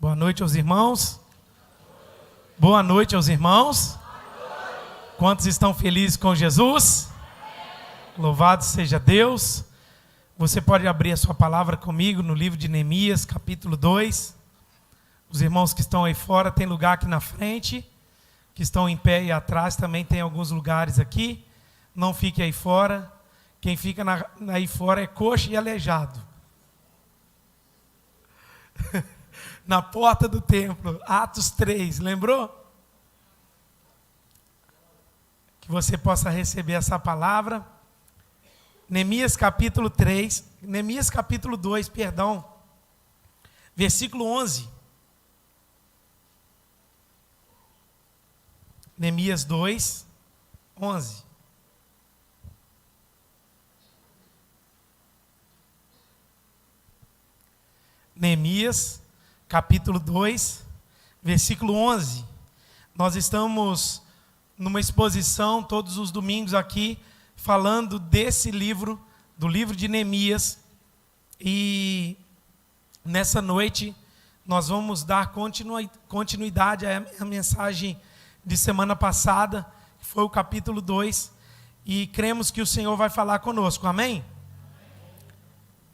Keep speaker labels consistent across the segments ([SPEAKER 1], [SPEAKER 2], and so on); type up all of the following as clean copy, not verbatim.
[SPEAKER 1] Boa noite aos irmãos. Boa noite aos irmãos. Quantos estão felizes com Jesus? Louvado seja Deus. Você pode abrir a sua palavra comigo no livro de Neemias, capítulo 2. Os irmãos que estão aí fora, tem lugar aqui na frente. Que estão em pé e atrás também tem alguns lugares aqui. Não fique aí fora. Quem fica aí fora é coxo e aleijado. Na porta do templo, Atos 3, lembrou? Que você possa receber essa palavra. Neemias capítulo 2, versículo 11. Neemias 2, 11. Neemias capítulo 2, versículo 11. Nós estamos numa exposição todos os domingos aqui, falando desse livro, do livro de Neemias. E nessa noite nós vamos dar continuidade à mensagem de semana passada, que foi o capítulo 2. E cremos que o Senhor vai falar conosco, amém?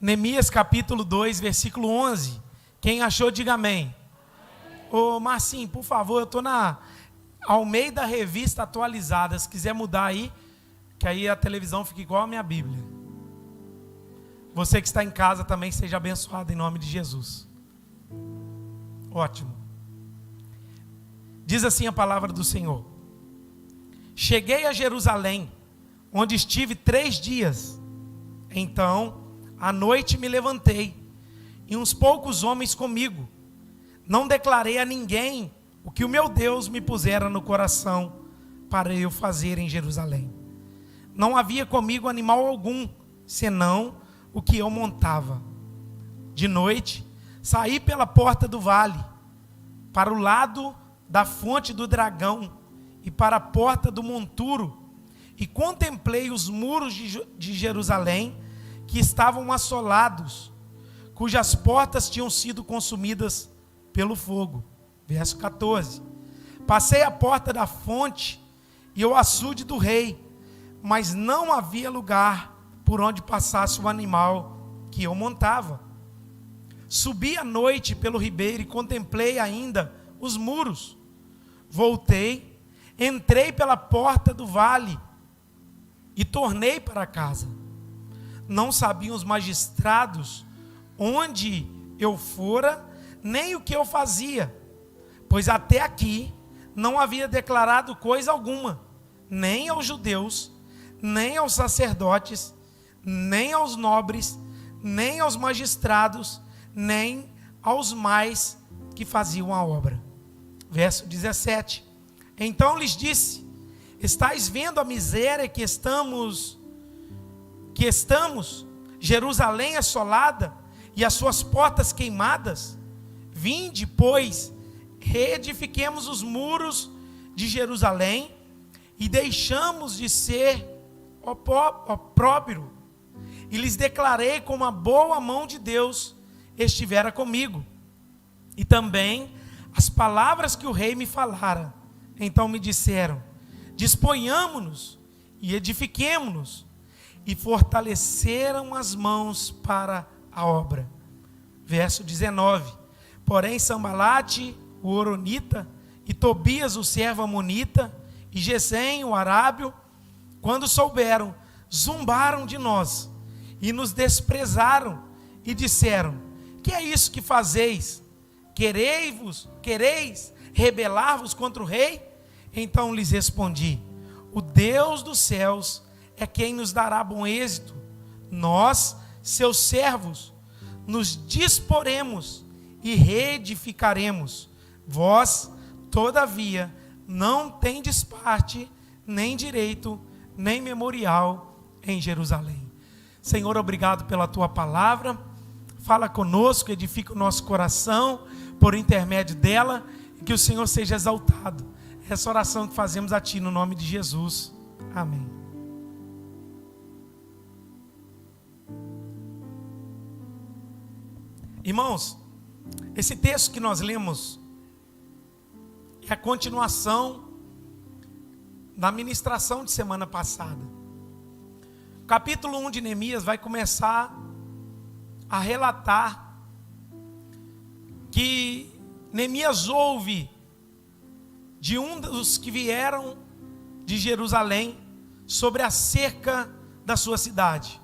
[SPEAKER 1] Neemias capítulo 2, versículo 11. Quem achou, diga amém. Ô Marcinho, por favor, eu estou na Almeida Revista Atualizada. Se quiser mudar aí, que aí a televisão fica igual a minha Bíblia. Você que está em casa também seja abençoado em nome de Jesus. Ótimo. Diz assim a palavra do Senhor: cheguei a Jerusalém, onde estive 3 dias. Então, à noite me levantei, e uns poucos homens comigo. Não declarei a ninguém o que o meu Deus me pusera no coração para eu fazer em Jerusalém. Não havia comigo animal algum, senão o que eu montava. De noite, saí pela porta do vale, para o lado da fonte do dragão e para a porta do monturo, e contemplei os muros de Jerusalém, que estavam assolados, cujas portas tinham sido consumidas pelo fogo. Verso 14. Passei a porta da fonte e o açude do rei, mas não havia lugar por onde passasse o animal que eu montava. Subi à noite pelo ribeiro e contemplei ainda os muros. Voltei, entrei pela porta do vale e tornei para casa. Não sabiam os magistrados onde eu fora, nem o que eu fazia, pois até aqui não havia declarado coisa alguma, nem aos judeus, nem aos sacerdotes, nem aos nobres, nem aos magistrados, nem aos mais que faziam a obra. Verso 17. Então lhes disse: estáis vendo a miséria que estamos, Jerusalém assolada e as suas portas queimadas? Vinde, pois, reedifiquemos os muros de Jerusalém e deixamos de ser opróbrio. E lhes declarei como a boa mão de Deus estivera comigo, e também as palavras que o rei me falara. Então me disseram: disponhamo-nos e edifiquemo-nos. E fortaleceram as mãos para a obra. Verso 19. Porém Sambalate, o horonita, e Tobias, o servo amonita, e Gesem, o arábio, quando souberam, zombaram de nós e nos desprezaram e disseram: que é isso que fazeis? Quereis rebelar-vos contra o rei? Então lhes respondi: o Deus dos céus é quem nos dará bom êxito. Nós, seus servos, nos disporemos e reedificaremos. Vós, todavia, não tendes parte, nem direito, nem memorial em Jerusalém. Senhor, obrigado pela tua palavra. Fala conosco, edifica o nosso coração por intermédio dela, e que o Senhor seja exaltado. Essa oração que fazemos a ti no nome de Jesus. Amém. Irmãos, Esse texto que nós lemos é a continuação da ministração de semana passada. O capítulo 1 de Neemias vai começar a relatar que Neemias ouve de um dos que vieram de Jerusalém sobre a cerca da sua cidade.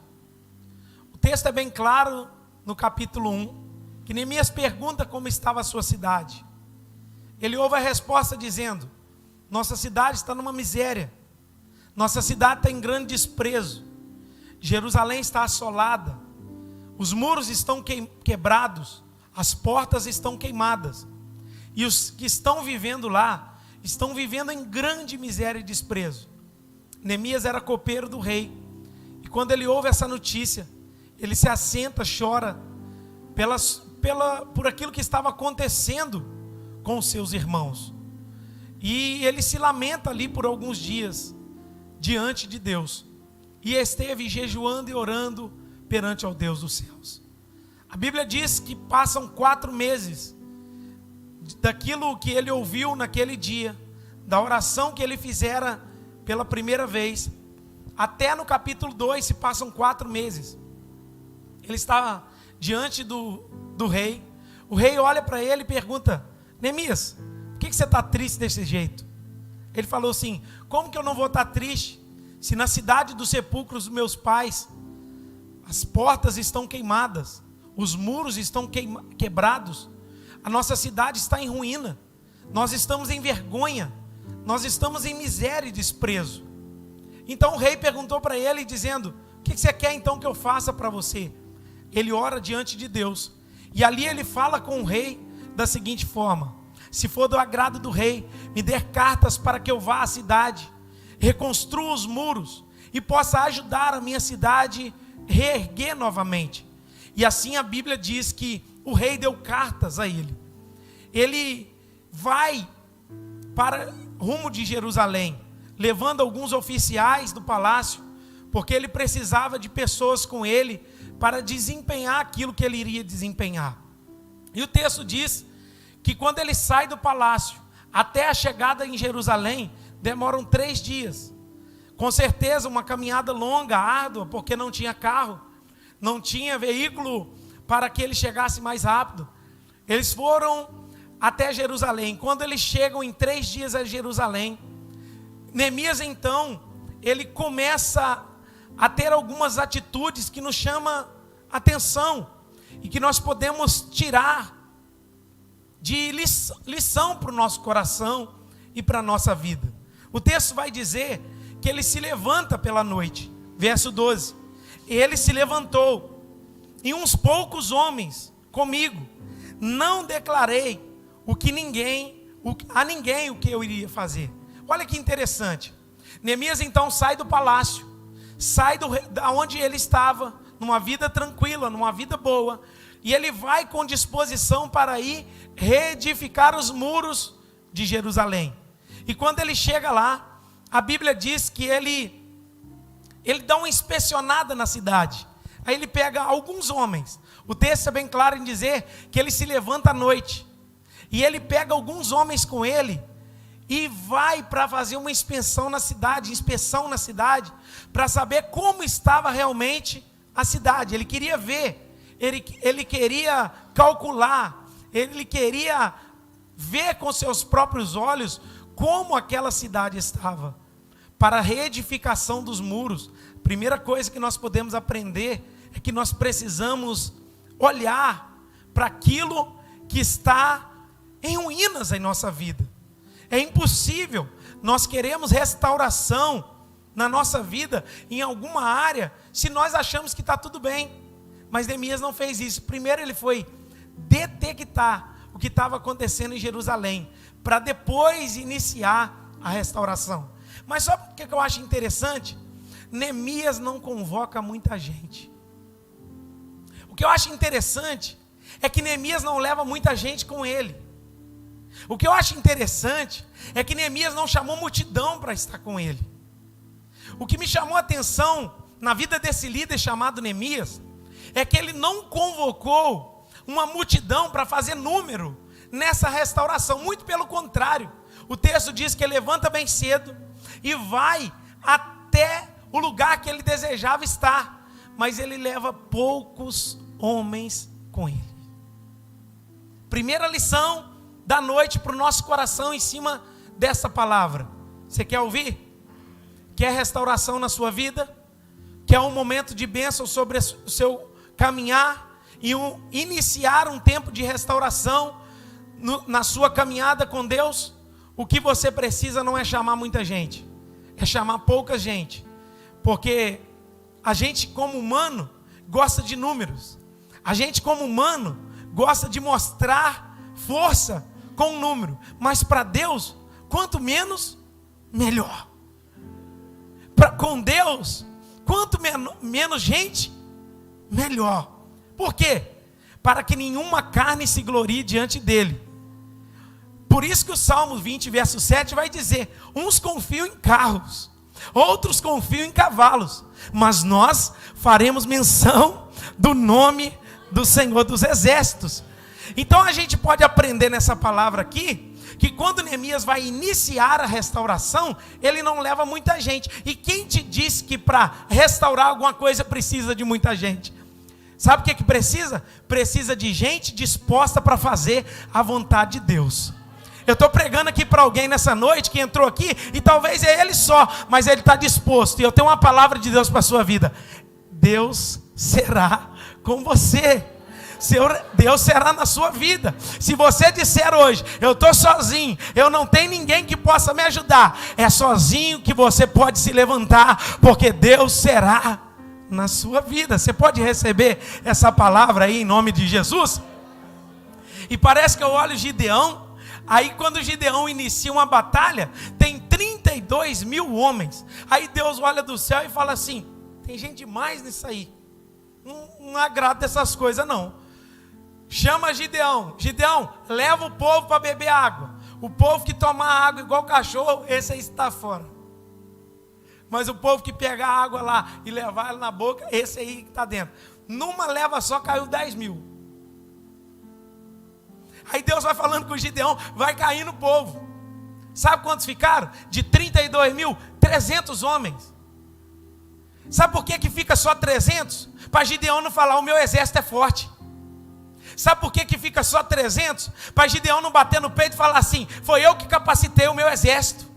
[SPEAKER 1] O texto é bem claro no capítulo 1, que Neemias pergunta como estava a sua cidade. Ele ouve a resposta dizendo: nossa cidade está numa miséria, nossa cidade está em grande desprezo, Jerusalém está assolada, os muros estão quebrados, as portas estão queimadas, e os que estão vivendo lá, estão vivendo em grande miséria e desprezo. Neemias era copeiro do rei, e quando ele ouve essa notícia, ele se assenta, chora, por aquilo que estava acontecendo com os seus irmãos. E ele se lamenta ali por alguns dias, diante de Deus. E esteve jejuando e orando perante ao Deus dos céus. A Bíblia diz que passam 4 meses daquilo que ele ouviu naquele dia, da oração que ele fizera pela primeira vez, até no capítulo 2 se passam 4 meses. Ele está diante do rei. O rei olha para ele e pergunta: Neemias, por que você está triste desse jeito? Ele falou assim: como que eu não vou estar triste, se na cidade dos sepulcros dos meus pais, as portas estão queimadas, os muros estão quebrados, a nossa cidade está em ruína, nós estamos em vergonha, nós estamos em miséria e desprezo. Então o rei perguntou para ele, dizendo: o que você quer então que eu faça para você? Ele ora diante de Deus, e ali ele fala com o rei da seguinte forma: se for do agrado do rei, me dê cartas para que eu vá à cidade, reconstrua os muros e possa ajudar a minha cidade a reerguer novamente. E assim a Bíblia diz que o rei deu cartas a ele. Ele vai para rumo de Jerusalém, levando alguns oficiais do palácio, porque ele precisava de pessoas com ele para desempenhar aquilo que ele iria desempenhar. E o texto diz que quando ele sai do palácio até a chegada em Jerusalém, demoram 3 dias. Com certeza uma caminhada longa, árdua, porque não tinha carro, não tinha veículo para que ele chegasse mais rápido. Eles foram até Jerusalém. Quando eles chegam em 3 dias a Jerusalém, Neemias então, ele começa a ter algumas atitudes que nos chamam atenção e que nós podemos tirar de lição para o nosso coração e para a nossa vida. O texto vai dizer que ele se levanta pela noite, verso 12, ele se levantou, e uns poucos homens comigo, não declarei a ninguém o que eu iria fazer. Olha que interessante. Neemias então sai do palácio, sai da onde ele estava, numa vida tranquila, numa vida boa, e ele vai com disposição para ir reedificar os muros de Jerusalém. E quando ele chega lá, a Bíblia diz que ele dá uma inspecionada na cidade. Aí ele pega alguns homens. O texto é bem claro em dizer que ele se levanta à noite, e ele pega alguns homens com ele e vai para fazer uma inspeção na cidade, para saber como estava realmente a cidade. Ele queria ver, ele queria calcular, ele queria ver com seus próprios olhos como aquela cidade estava. Para a reedificação dos muros, a primeira coisa que nós podemos aprender é que nós precisamos olhar para aquilo que está em ruínas em nossa vida. É impossível nós queremos restauração na nossa vida, em alguma área, se nós achamos que está tudo bem. Mas Neemias não fez isso. Primeiro ele foi detectar o que estava acontecendo em Jerusalém, para depois iniciar a restauração. Mas só porque eu acho interessante, Neemias não convoca muita gente. O que eu acho interessante é que Neemias não leva muita gente com ele. O que eu acho interessante é que Neemias não chamou multidão para estar com ele. O que me chamou a atenção na vida desse líder chamado Neemias é que ele não convocou uma multidão para fazer número nessa restauração. Muito pelo contrário. O texto diz que ele levanta bem cedo e vai até o lugar que ele desejava estar. Mas ele leva poucos homens com ele. Primeira lição da noite para o nosso coração em cima dessa palavra. Você quer ouvir? Quer restauração na sua vida? Quer um momento de bênção sobre o seu caminhar? E iniciar um tempo de restauração na sua caminhada com Deus? O que você precisa não é chamar muita gente, é chamar pouca gente. Porque a gente como humano gosta de números. A gente como humano gosta de mostrar força com um número. Mas para Deus, quanto menos, melhor. Com Deus, quanto menos gente, melhor. Por quê? Para que nenhuma carne se glorie diante dele. Por isso que o Salmo 20, verso 7 vai dizer: uns confiam em carros, outros confiam em cavalos, mas nós faremos menção do nome do Senhor dos Exércitos. Então a gente pode aprender nessa palavra aqui, que quando Neemias vai iniciar a restauração, ele não leva muita gente. E quem te disse que para restaurar alguma coisa precisa de muita gente? Sabe o que precisa? Precisa de gente disposta para fazer a vontade de Deus. Eu estou pregando aqui para alguém nessa noite que entrou aqui, e talvez é ele só, mas ele está disposto. E eu tenho uma palavra de Deus para a sua vida: Deus será com você. Deus será na sua vida. Se você disser hoje: eu estou sozinho, eu não tenho ninguém que possa me ajudar, é sozinho que você pode se levantar, porque Deus será na sua vida. Você pode receber essa palavra aí em nome de Jesus? E parece que eu olho Gideão. Aí quando Gideão inicia uma batalha, tem 32 mil homens. Aí Deus olha do céu e fala assim: tem gente demais nisso aí, não agrada dessas coisas não. Chama Gideão: Gideão, leva o povo para beber água. O povo que toma água igual cachorro, esse aí está fora. Mas o povo que pega a água lá e levar ela na boca, esse aí está dentro. Numa leva só caiu 10 mil. Aí Deus vai falando com o Gideão, vai caindo o povo. Sabe quantos ficaram? De 32 mil, 300 homens. Sabe por que fica só 300? Para Gideão não falar: o meu exército é forte. Sabe por que fica só 300? Para Gideão não bater no peito e falar assim: foi eu que capacitei o meu exército,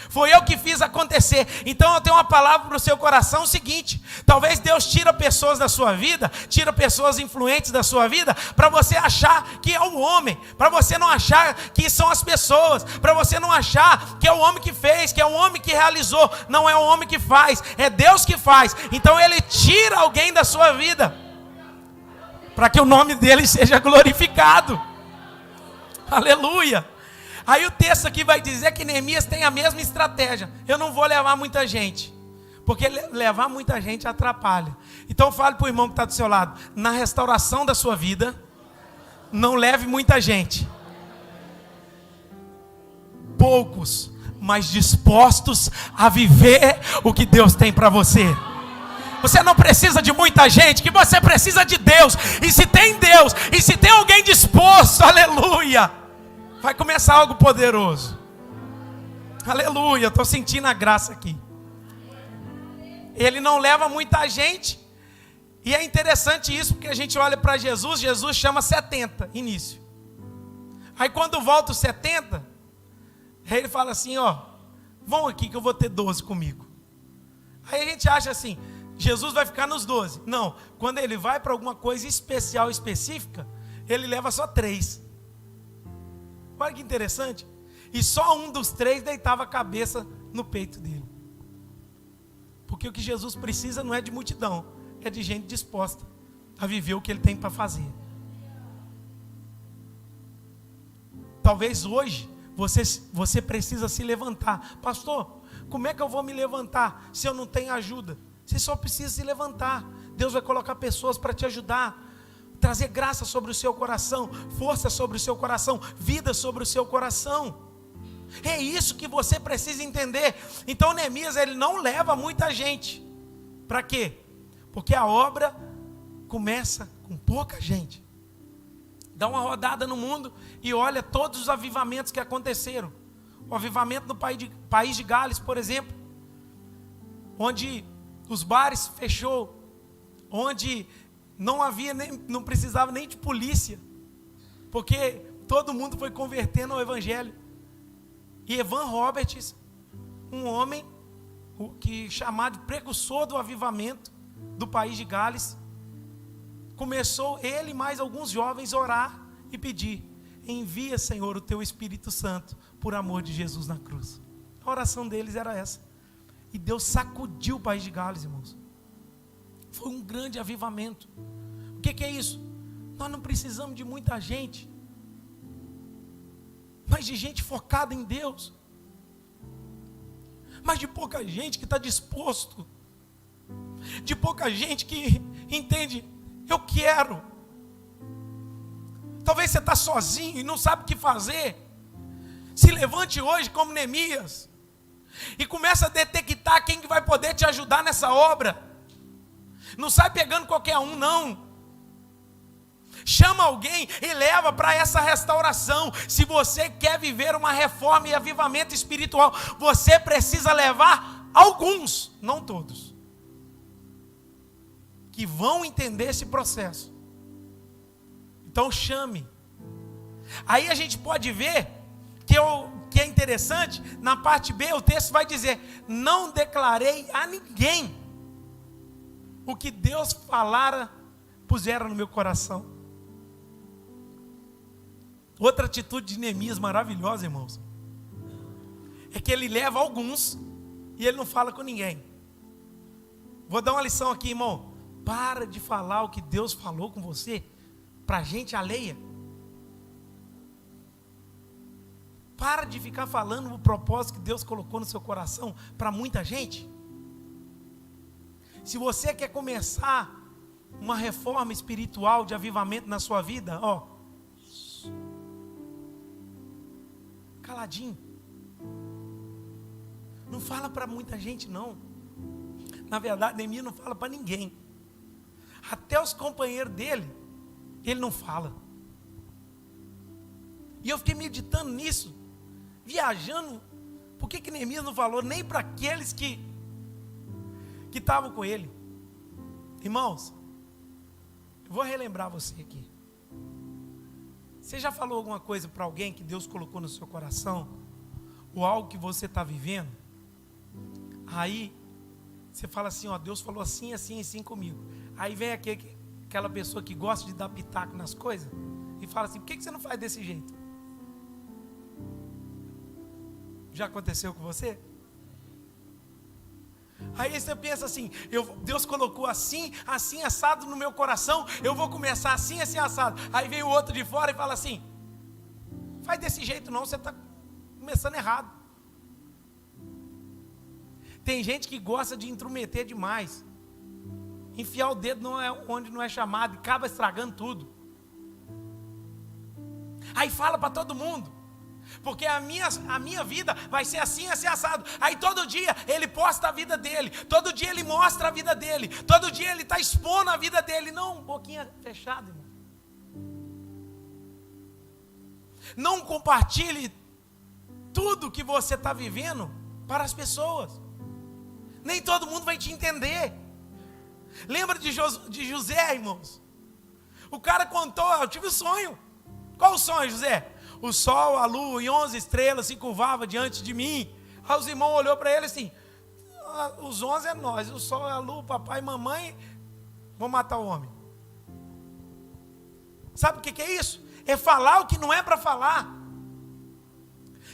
[SPEAKER 1] foi eu que fiz acontecer. Então eu tenho uma palavra para o seu coração: o seguinte: talvez Deus tira pessoas da sua vida, tira pessoas influentes da sua vida, para você achar que é o homem, para você não achar que são as pessoas, para você não achar que é o homem que fez, que é o homem que realizou. Não é o homem que faz, é Deus que faz. Então ele tira alguém da sua vida, para que o nome dele seja glorificado. Aleluia. Aí o texto aqui vai dizer que Neemias tem a mesma estratégia: eu não vou levar muita gente, porque levar muita gente atrapalha. Então fale para o irmão que está do seu lado: na restauração da sua vida, não leve muita gente. Poucos, mas dispostos a viver o que Deus tem para você. Você não precisa de muita gente, que você precisa de Deus. E se tem Deus, e se tem alguém disposto, aleluia, vai começar algo poderoso. Aleluia, estou sentindo a graça aqui. Ele não leva muita gente. E é interessante isso, porque a gente olha para Jesus. Jesus chama 70, início. Aí quando volta os 70, ele fala assim: ó, vão aqui que eu vou ter 12 comigo. Aí a gente acha assim: Jesus vai ficar nos 12. Não, quando ele vai para alguma coisa especial, específica, ele leva só 3. Olha que interessante. E só um dos 3 deitava a cabeça no peito dele. Porque o que Jesus precisa não é de multidão, é de gente disposta a viver o que ele tem para fazer. Talvez hoje você precisa se levantar. Pastor, como é que eu vou me levantar se eu não tenho ajuda? Você só precisa se levantar. Deus vai colocar pessoas para te ajudar, trazer graça sobre o seu coração, força sobre o seu coração, vida sobre o seu coração. É isso que você precisa entender. Então Neemias, ele não leva muita gente. Para quê? Porque a obra começa com pouca gente. Dá uma rodada no mundo e olha todos os avivamentos que aconteceram. O avivamento no país de Gales, por exemplo, onde os bares fechou, onde não precisava nem de polícia, porque todo mundo foi convertendo ao evangelho. E Evan Roberts, um homem chamado precursor do avivamento do país de Gales, começou ele e mais alguns jovens a orar e pedir: envia, Senhor, o teu Espírito Santo por amor de Jesus na cruz. A oração deles era essa. E Deus sacudiu o país de Gales, irmãos. Foi um grande avivamento. O que é isso? Nós não precisamos de muita gente, mas de gente focada em Deus, mas de pouca gente que está disposto, de pouca gente que entende: eu quero. Talvez você está sozinho e não sabe o que fazer. Se levante hoje como Neemias e começa a detectar quem que vai poder te ajudar nessa obra. Não sai pegando qualquer um, não. Chama alguém e leva para essa restauração. Se você quer viver uma reforma e avivamento espiritual, você precisa levar alguns, não todos, que vão entender esse processo. Então chame. Aí a gente pode ver que é interessante, na parte B o texto vai dizer: não declarei a ninguém o que Deus falara, pusera no meu coração. Outra atitude de Neemias maravilhosa, irmãos, é que ele leva alguns e ele não fala com ninguém. Vou dar uma lição aqui, irmão. Para de falar o que Deus falou com você para gente alheia. Para de ficar falando o propósito que Deus colocou no seu coração para muita gente. Se você quer começar uma reforma espiritual de avivamento na sua vida, caladinho. Não fala para muita gente, não. Na verdade, Neemias não fala para ninguém. Até os companheiros dele, ele não fala. E eu fiquei meditando nisso, viajando. Por que Neemias não falou nem para aqueles que estavam com ele? Irmãos, eu vou relembrar você aqui. Você já falou alguma coisa para alguém que Deus colocou no seu coração, ou algo que você está vivendo? Aí você fala assim: Deus falou assim, assim, assim comigo. Aí vem aquela pessoa que gosta de dar pitaco nas coisas e fala assim: por que você não faz desse jeito? Já aconteceu com você? Aí você pensa assim: Deus colocou assim, assim, assado no meu coração, eu vou começar assim, assim, assado. Aí vem o outro de fora e fala assim: faz desse jeito não, você está começando errado. Tem gente que gosta de intrometer demais, enfiar o dedo onde não é chamado, e acaba estragando tudo. Aí fala para todo mundo: porque a minha vida vai ser assim, assim, assado. Aí todo dia ele posta a vida dele, todo dia ele mostra a vida dele, todo dia ele está expondo a vida dele. Não, boquinha fechada, irmão. Não compartilhe tudo que você está vivendo para as pessoas. Nem todo mundo vai te entender. Lembra de José, irmãos? O cara contou: eu tive um sonho. Qual o sonho, José? O sol, a lua e 11 estrelas se curvavam diante de mim. Aí os irmãos olhou para ele assim: os 11 é nós, o sol, a lua, papai e mamãe vão matar o homem. Sabe o que é isso? É falar o que não é para falar.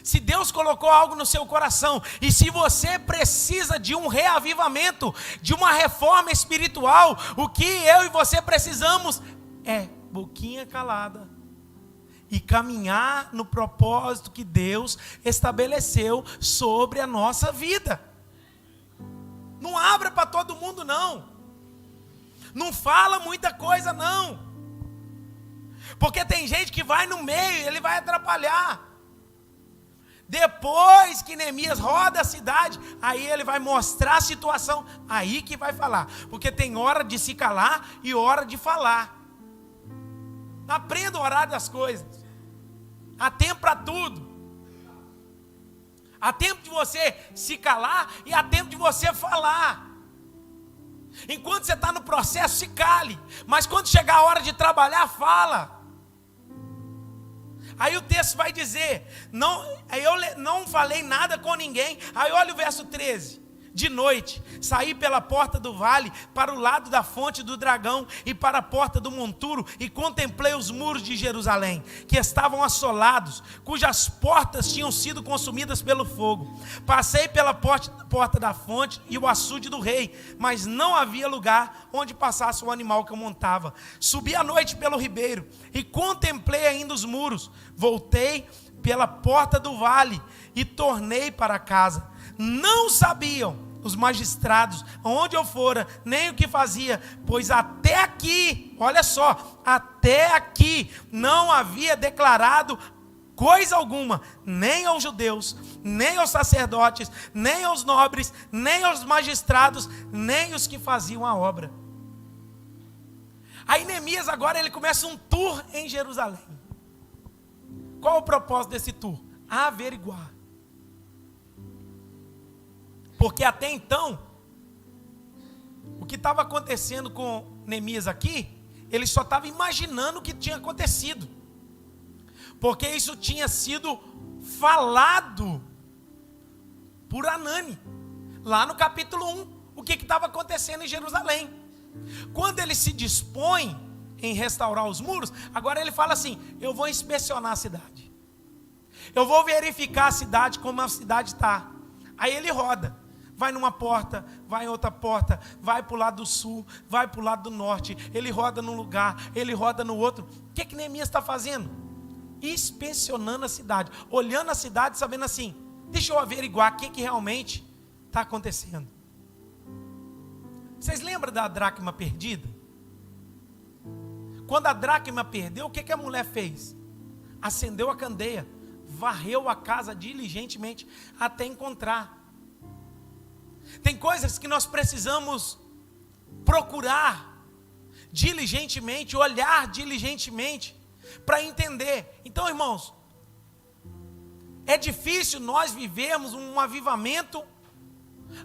[SPEAKER 1] Se Deus colocou algo no seu coração, e se você precisa de um reavivamento, de uma reforma espiritual, o que eu e você precisamos é boquinha calada e caminhar no propósito que Deus estabeleceu sobre a nossa vida. Não abra para todo mundo, não. Não fala muita coisa, não. Porque tem gente que vai no meio, ele vai atrapalhar. Depois que Neemias roda a cidade, aí ele vai mostrar a situação, aí que vai falar. Porque tem hora de se calar e hora de falar. Aprenda o horário das coisas. Há tempo para tudo. Há tempo de você se calar e há tempo de você falar. Enquanto você está no processo, se cale. Mas quando chegar a hora de trabalhar, fala. Aí o texto vai dizer, eu não falei nada com ninguém. Aí olha o verso 13. De noite, saí pela porta do vale, para o lado da fonte do dragão e para a porta do monturo, e contemplei os muros de Jerusalém, que estavam assolados, cujas portas tinham sido consumidas pelo fogo. Passei pela porta da fonte e o açude do rei, mas não havia lugar onde passasse o animal que eu montava. Subi à noite pelo ribeiro e contemplei ainda os muros. Voltei pela porta do vale e tornei para casa. Não sabiam os magistrados onde eu fora, nem o que fazia, pois até aqui, olha só, até aqui não havia declarado coisa alguma, nem aos judeus, nem aos sacerdotes, nem aos nobres, nem aos magistrados, nem os que faziam a obra. Aí Neemias agora ele começa um tour em Jerusalém. Qual o propósito desse tour? Averiguar. Porque até então, o que estava acontecendo com Neemias aqui, ele só estava imaginando o que tinha acontecido. Porque isso tinha sido falado por Anani, lá no capítulo 1, o que estava acontecendo em Jerusalém. Quando ele se dispõe em restaurar os muros, agora ele fala assim, eu vou inspecionar a cidade. Eu vou verificar a cidade, como a cidade está. Aí ele roda. Vai numa porta, vai em outra porta, vai para o lado do sul, vai para o lado do norte, ele roda num lugar, ele roda no outro. O que Neemias está fazendo? Inspecionando a cidade, olhando a cidade, sabendo assim, deixa eu averiguar o que realmente está acontecendo. Vocês lembram da dracma perdida? Quando a dracma perdeu, o que a mulher fez? Acendeu a candeia, varreu a casa diligentemente até encontrar. Tem coisas que nós precisamos procurar diligentemente, olhar diligentemente para entender. Então, irmãos, é difícil nós vivermos um avivamento,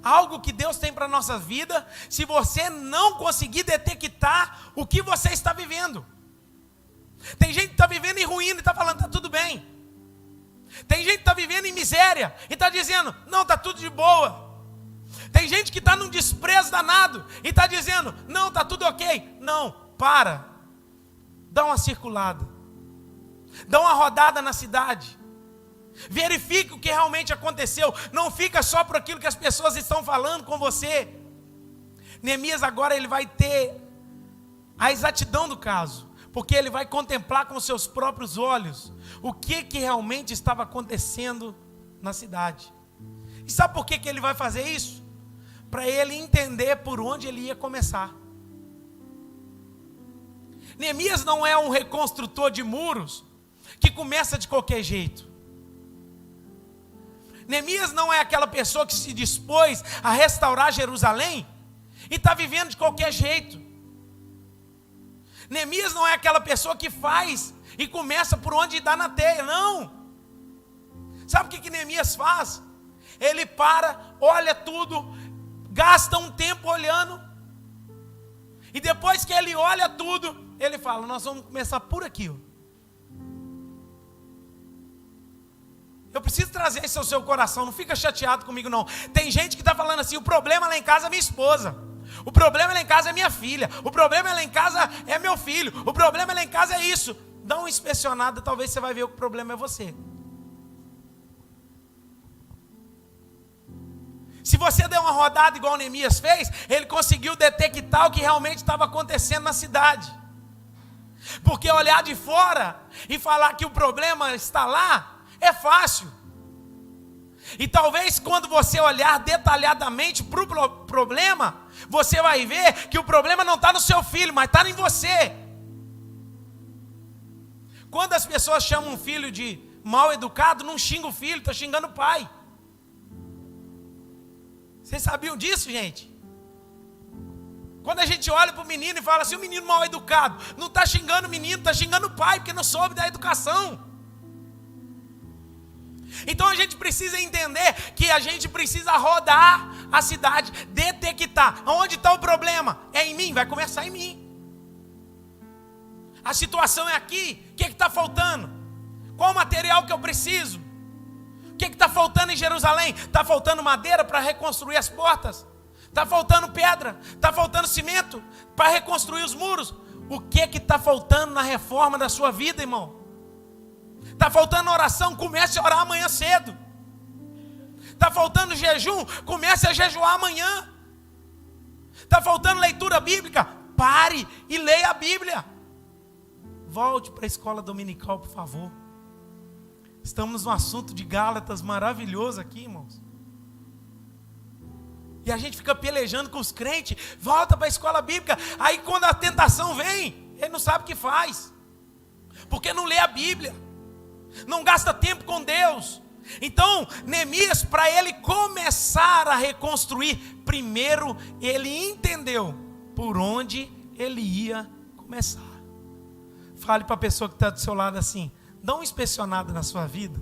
[SPEAKER 1] algo que Deus tem para a nossa vida, se você não conseguir detectar o que você está vivendo. Tem gente que está vivendo em ruína e está falando, está tudo bem. Tem gente que está vivendo em miséria e está dizendo, não, está tudo de boa. Tem gente que está num desprezo danado e está dizendo, não, está tudo ok. Não, para. Dá uma circulada. Dá uma rodada na cidade. Verifique o que realmente aconteceu. Não fica só por aquilo que as pessoas estão falando com você. Neemias agora ele vai ter a exatidão do caso. Porque ele vai contemplar com seus próprios olhos o que realmente estava acontecendo na cidade. E sabe por que ele vai fazer isso? Para ele entender por onde ele ia começar. Neemias não é um reconstrutor de muros que começa de qualquer jeito. Neemias não é aquela pessoa que se dispôs a restaurar Jerusalém e está vivendo de qualquer jeito. Neemias não é aquela pessoa que faz e começa por onde dá na teia, não. Sabe o que Neemias faz? Ele para, olha tudo, gasta um tempo olhando, e depois que ele olha tudo, ele fala, nós vamos começar por aqui. Eu preciso trazer isso ao seu coração, não fica chateado comigo não. Tem gente que está falando assim, o problema lá em casa é minha esposa, o problema lá em casa é minha filha, o problema lá em casa é meu filho, o problema lá em casa é isso. Dá uma inspecionada, talvez você vai ver que o problema é você. Se você der uma rodada igual Neemias fez, ele conseguiu detectar o que realmente estava acontecendo na cidade. Porque olhar de fora e falar que o problema está lá, é fácil. E talvez quando você olhar detalhadamente para o problema, você vai ver que o problema não está no seu filho, mas está em você. Quando as pessoas chamam um filho de mal educado, não xinga o filho, está xingando o pai. Vocês sabiam disso, gente? Quando a gente olha para o menino e fala assim, o menino mal educado, não está xingando o menino, está xingando o pai, porque não soube da educação. Então a gente precisa entender que a gente precisa rodar a cidade, detectar onde está o problema. É em mim? Vai começar em mim. A situação é aqui, o que está faltando? Qual o material que eu preciso? O que está faltando em Jerusalém? Está faltando madeira para reconstruir as portas? Está faltando pedra? Está faltando cimento para reconstruir os muros? O que está faltando na reforma da sua vida, irmão? Está faltando oração? Comece a orar amanhã cedo. Está faltando jejum? Comece a jejuar amanhã. Está faltando leitura bíblica? Pare e leia a Bíblia. Volte para a escola dominical, por favor. Estamos no assunto de Gálatas maravilhoso aqui, irmãos. E a gente fica pelejando com os crentes. Volta para a escola bíblica. Aí quando a tentação vem, ele não sabe o que faz. Porque não lê a Bíblia. Não gasta tempo com Deus. Então, Neemias, para ele começar a reconstruir, primeiro ele entendeu por onde ele ia começar. Fale para a pessoa que está do seu lado assim, dá uma inspecionada na sua vida.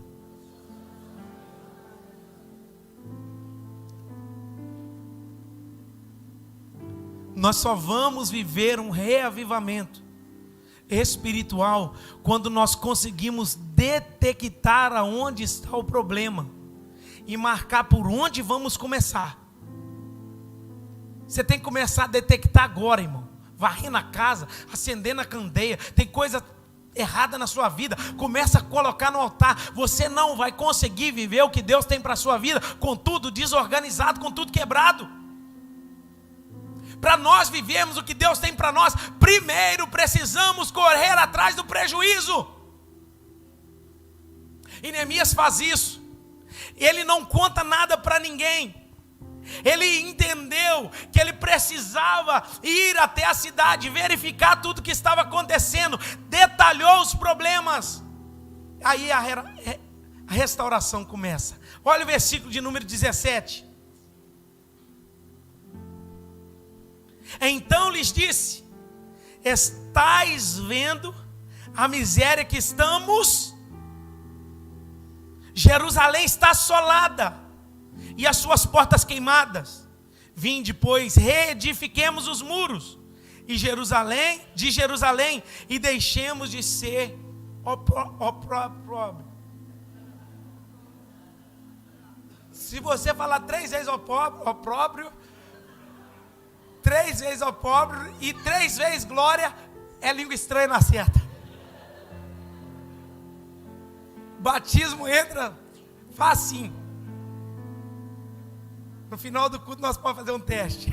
[SPEAKER 1] Nós só vamos viver um reavivamento espiritual quando nós conseguimos detectar aonde está o problema e marcar por onde vamos começar. Você tem que começar a detectar agora, irmão. Varrendo a casa, acendendo a candeia. Tem coisa errada na sua vida. Começa a colocar no altar. Você não vai conseguir viver o que Deus tem para a sua vida com tudo desorganizado, com tudo quebrado. Para nós vivermos o que Deus tem para nós, primeiro precisamos correr atrás do prejuízo. E Neemias faz isso. Ele não conta nada para ninguém. Ele entendeu que ele precisava ir até a cidade, verificar tudo que estava acontecendo, detalhou os problemas. Aí a restauração começa. Olha o versículo de número 17. Então lhes disse: estais vendo a miséria que estamos? Jerusalém está assolada e as suas portas queimadas. Vinde, pois, reedifiquemos os muros de Jerusalém e deixemos de ser opróbrio. Se você falar 3 vezes opróbrio, 3 vezes opróbrio e 3 vezes glória, é língua estranha na certa. Batismo entra facinho. No final do culto nós podemos fazer um teste.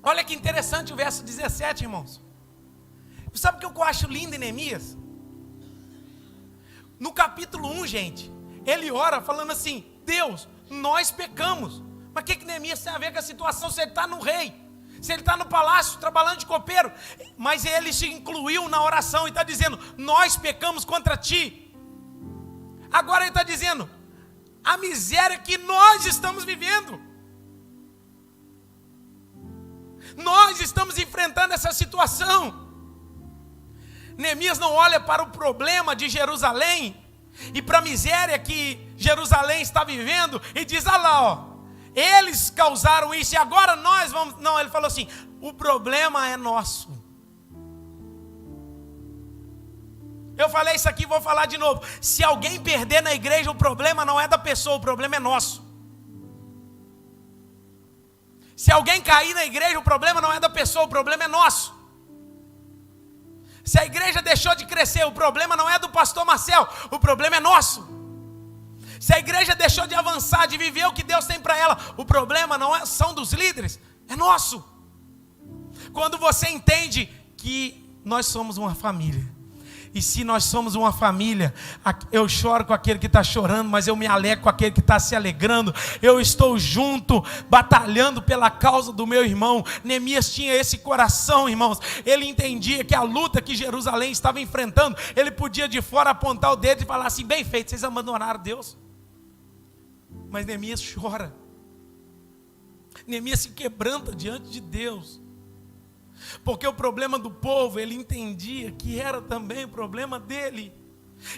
[SPEAKER 1] Olha que interessante o verso 17, irmãos. Sabe o que eu acho lindo em Neemias? No capítulo 1, gente, ele ora falando assim: Deus, nós pecamos. Mas o que Neemias tem a ver com a situação? Se ele está no rei, se ele está no palácio trabalhando de copeiro, mas ele se incluiu na oração e está dizendo: nós pecamos contra ti. Agora ele está dizendo: a miséria que nós estamos vivendo, nós estamos enfrentando essa situação. Neemias não olha para o problema de Jerusalém e para a miséria que Jerusalém está vivendo e diz: ah lá, ó, eles causaram isso e agora nós vamos. Não, ele falou assim: o problema é nosso. Eu falei isso aqui, vou falar de novo. Se alguém perder na igreja, o problema não é da pessoa, o problema é nosso. Se alguém cair na igreja, o problema não é da pessoa, o problema é nosso. Se a igreja deixou de crescer, o problema não é do pastor Marcel, o problema é nosso. Se a igreja deixou de avançar, de viver o que Deus tem para ela, o problema não são dos líderes, é nosso. Quando você entende que nós somos uma família, e se nós somos uma família, eu choro com aquele que está chorando, mas eu me alegro com aquele que está se alegrando. Eu estou junto, batalhando pela causa do meu irmão. Neemias tinha esse coração, irmãos. Ele entendia que a luta que Jerusalém estava enfrentando, ele podia de fora apontar o dedo e falar assim: bem feito, vocês abandonaram Deus. Mas Neemias chora. Neemias se quebranta diante de Deus, porque o problema do povo, ele entendia que era também o problema dele.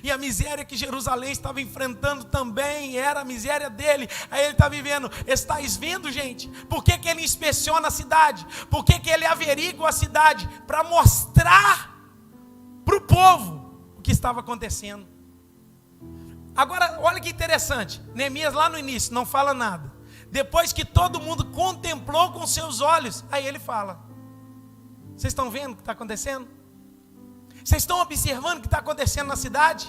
[SPEAKER 1] E a miséria que Jerusalém estava enfrentando também era a miséria dele. Aí ele está vivendo. Estáis vendo, gente? Por que ele inspeciona a cidade? Por que ele averigua a cidade? Para mostrar para o povo o que estava acontecendo. Agora, olha que interessante. Neemias lá no início não fala nada. Depois que todo mundo contemplou com seus olhos, aí ele fala. Vocês estão vendo o que está acontecendo? Vocês estão observando o que está acontecendo na cidade?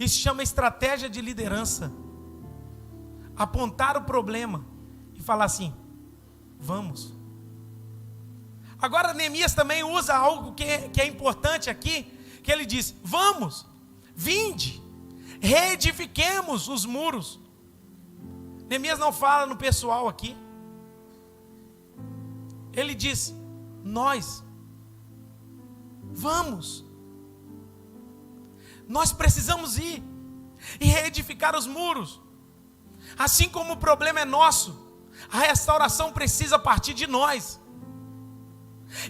[SPEAKER 1] Isso chama estratégia de liderança. Apontar o problema e falar assim: vamos. Agora Neemias também usa algo que é importante aqui, que ele diz: vamos, vinde, reedifiquemos os muros. Neemias não fala no pessoal aqui. Ele diz: nós, vamos. Nós precisamos ir e reedificar os muros. Assim como o problema é nosso, a restauração precisa partir de nós.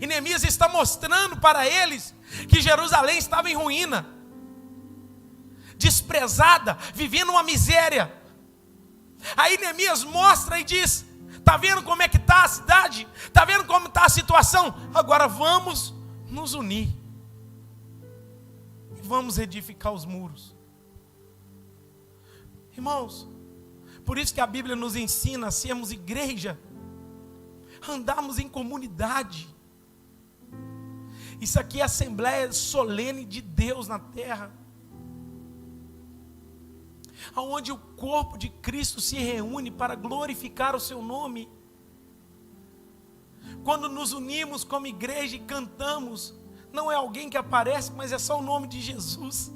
[SPEAKER 1] E Neemias está mostrando para eles que Jerusalém estava em ruína, desprezada, vivendo uma miséria. Aí Neemias mostra e diz: está vendo como é que está a cidade? Está vendo como está a situação? Agora vamos nos unir. Vamos edificar os muros. Irmãos, por isso que a Bíblia nos ensina a sermos igreja, andarmos em comunidade. Isso aqui é a assembleia solene de Deus na terra, onde o corpo de Cristo se reúne para glorificar o seu nome. Quando nos unimos como igreja e cantamos, não é alguém que aparece, mas é só o nome de Jesus.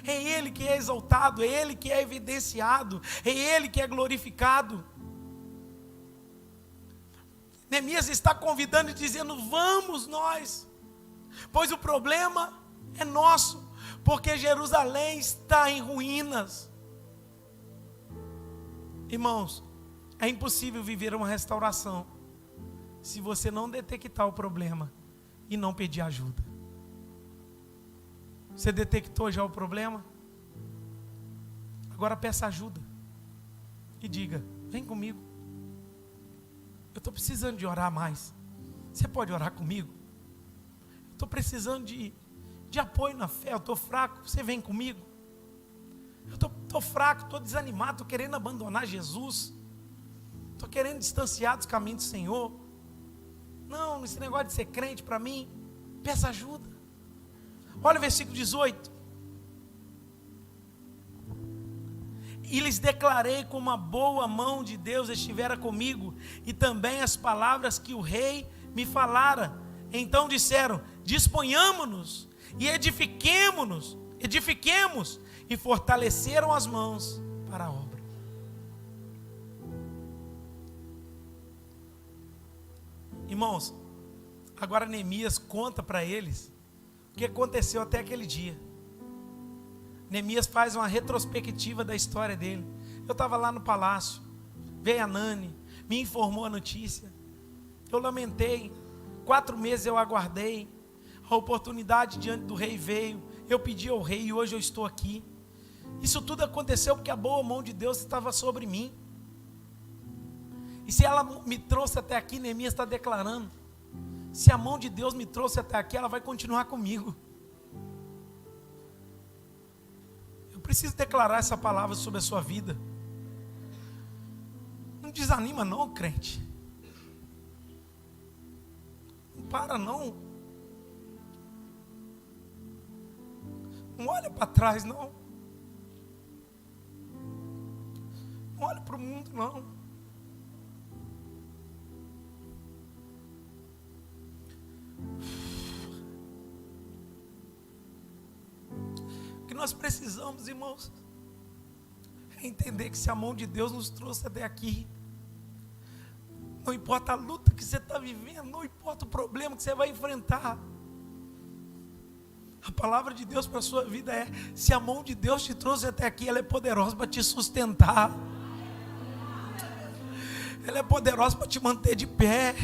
[SPEAKER 1] É Ele que é exaltado, é Ele que é evidenciado, é Ele que é glorificado. Neemias está convidando e dizendo: vamos nós, pois o problema é nosso, porque Jerusalém está em ruínas. Irmãos, é impossível viver uma restauração se você não detectar o problema e não pedir ajuda. Você detectou já o problema? Agora peça ajuda e diga: vem comigo, eu estou precisando de orar mais. Você pode orar comigo? Eu estou precisando de apoio na fé, eu estou fraco, você vem comigo? Eu estou fraco, estou desanimado, estou querendo abandonar Jesus, estou querendo distanciar dos caminhos do Senhor. Não, esse negócio de ser crente para mim, peça ajuda. Olha o versículo 18. E lhes declarei como a boa mão de Deus estivera comigo, e também as palavras que o rei me falara. Então disseram: disponhamo-nos e edifiquemo-nos, edifiquemos, e fortaleceram as mãos para a obra. Irmãos, agora Neemias conta para eles o que aconteceu até aquele dia. Neemias faz uma retrospectiva da história dele. Eu estava lá no palácio, veio a Nani, me informou a notícia. Eu lamentei, 4 meses eu aguardei, a oportunidade diante do rei veio, eu pedi ao rei e hoje eu estou aqui. Isso tudo aconteceu porque a boa mão de Deus estava sobre mim. E se ela me trouxe até aqui, Neemias está declarando, se a mão de Deus me trouxe até aqui, ela vai continuar comigo. Eu preciso declarar essa palavra sobre a sua vida. Não desanima não, crente. Não para não. Não olha para trás não. Não olha para o mundo não. O que nós precisamos, irmãos, é entender que se a mão de Deus nos trouxe até aqui, não importa a luta que você está vivendo, não importa o problema que você vai enfrentar, a palavra de Deus para a sua vida é: se a mão de Deus te trouxe até aqui, ela é poderosa para te sustentar. ela é poderosa para te manter de pé.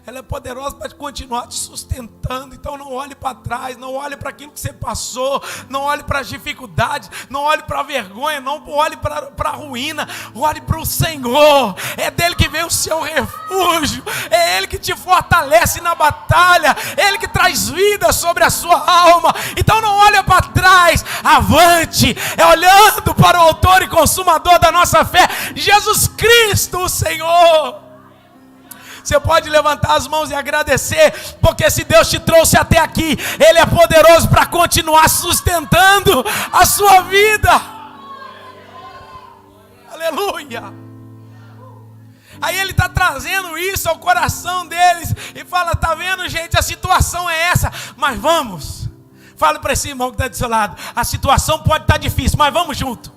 [SPEAKER 1] Ela é poderosa para continuar te sustentando. Então não olhe para trás, não olhe para aquilo que você passou, não olhe para as dificuldades, não olhe para a vergonha, não olhe para a ruína, olhe para o Senhor. É dele que vem o seu refúgio, é Ele que te fortalece na batalha, é Ele que traz vida sobre a sua alma. Então não olhe para trás, avante, é olhando para o autor e consumador da nossa fé, Jesus Cristo, o Senhor. Você pode levantar as mãos e agradecer, porque se Deus te trouxe até aqui, Ele é poderoso para continuar sustentando a sua vida. Aleluia. Aí Ele está trazendo isso ao coração deles e fala: está vendo, gente, a situação é essa, mas vamos. Fala para esse irmão que está do seu lado: a situação pode estar difícil, mas vamos junto.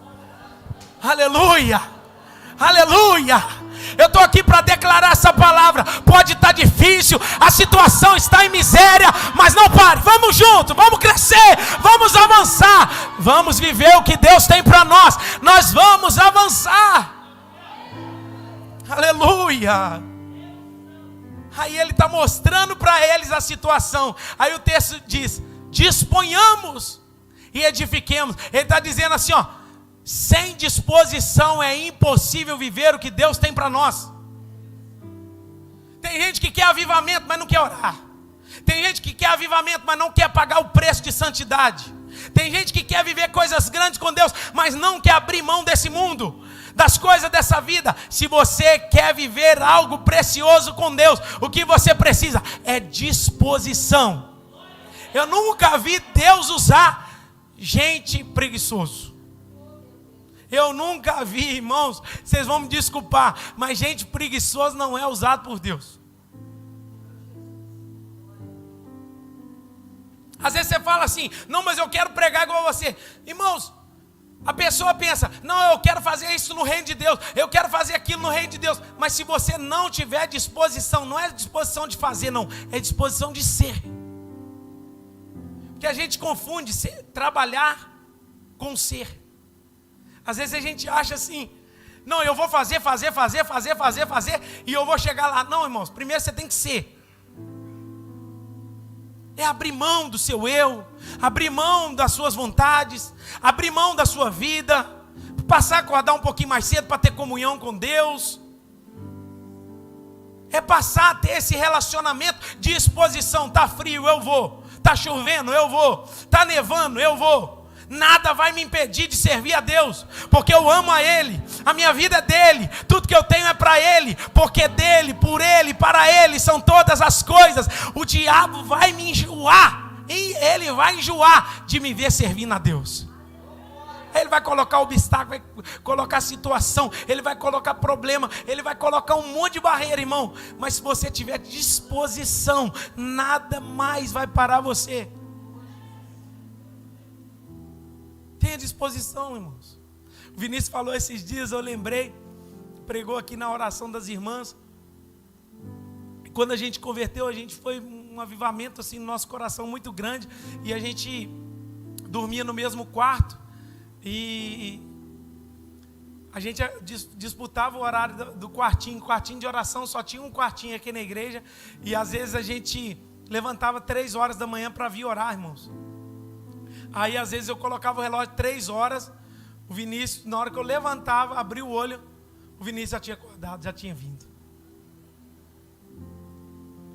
[SPEAKER 1] Aleluia, aleluia. Eu estou aqui para declarar essa palavra. Pode estar difícil, a situação está em miséria, mas não pare, vamos junto, vamos crescer, vamos avançar, vamos viver o que Deus tem para nós, nós vamos avançar. Aleluia. Aí Ele está mostrando para eles a situação. Aí o texto diz: disponhamos e edifiquemos. Ele está dizendo assim, ó: sem disposição é impossível viver o que Deus tem para nós. Tem gente que quer avivamento, mas não quer orar. Tem gente que quer avivamento, mas não quer pagar o preço de santidade. Tem gente que quer viver coisas grandes com Deus, mas não quer abrir mão desse mundo, das coisas dessa vida. Se você quer viver algo precioso com Deus, o que você precisa é disposição. Eu nunca vi Deus usar gente preguiçosa. Eu nunca vi, irmãos, vocês vão me desculpar, mas gente preguiçosa não é usado por Deus. Às vezes você fala assim: não, mas eu quero pregar igual você. Irmãos, a pessoa pensa: não, eu quero fazer isso no reino de Deus, eu quero fazer aquilo no reino de Deus. Mas se você não tiver disposição, não é disposição de fazer, não, é disposição de ser. Porque a gente confunde trabalhar com ser. Às vezes a gente acha assim: não, eu vou fazer, e eu vou chegar lá. Não, irmãos, primeiro você tem que ser. É abrir mão do seu eu, abrir mão das suas vontades, abrir mão da sua vida, passar a acordar um pouquinho mais cedo para ter comunhão com Deus. É passar a ter esse relacionamento de exposição. Está frio, eu vou. Está chovendo, eu vou. Está nevando, eu vou. Nada vai me impedir de servir a Deus, porque eu amo a Ele, a minha vida é dEle, tudo que eu tenho é para Ele, porque dEle, por Ele, para Ele são todas as coisas. O diabo vai me enjoar, e ele vai enjoar de me ver servindo a Deus. Ele vai colocar obstáculo, vai colocar situação, ele vai colocar problema, ele vai colocar um monte de barreira, irmão. Mas se você tiver disposição, nada mais vai parar você. Tenha disposição, irmãos. O Vinícius falou esses dias, eu lembrei, pregou aqui na oração das irmãs. E quando a gente converteu, a gente foi um avivamento assim no nosso coração muito grande. E a gente dormia no mesmo quarto. E a gente disputava o horário do quartinho de oração, só tinha um quartinho aqui na igreja. E às vezes a gente levantava 3 horas da manhã para vir orar, irmãos. Aí às vezes eu colocava o relógio 3 horas, o Vinícius, na hora que eu levantava, abria o olho, o Vinícius já tinha acordado, já tinha vindo.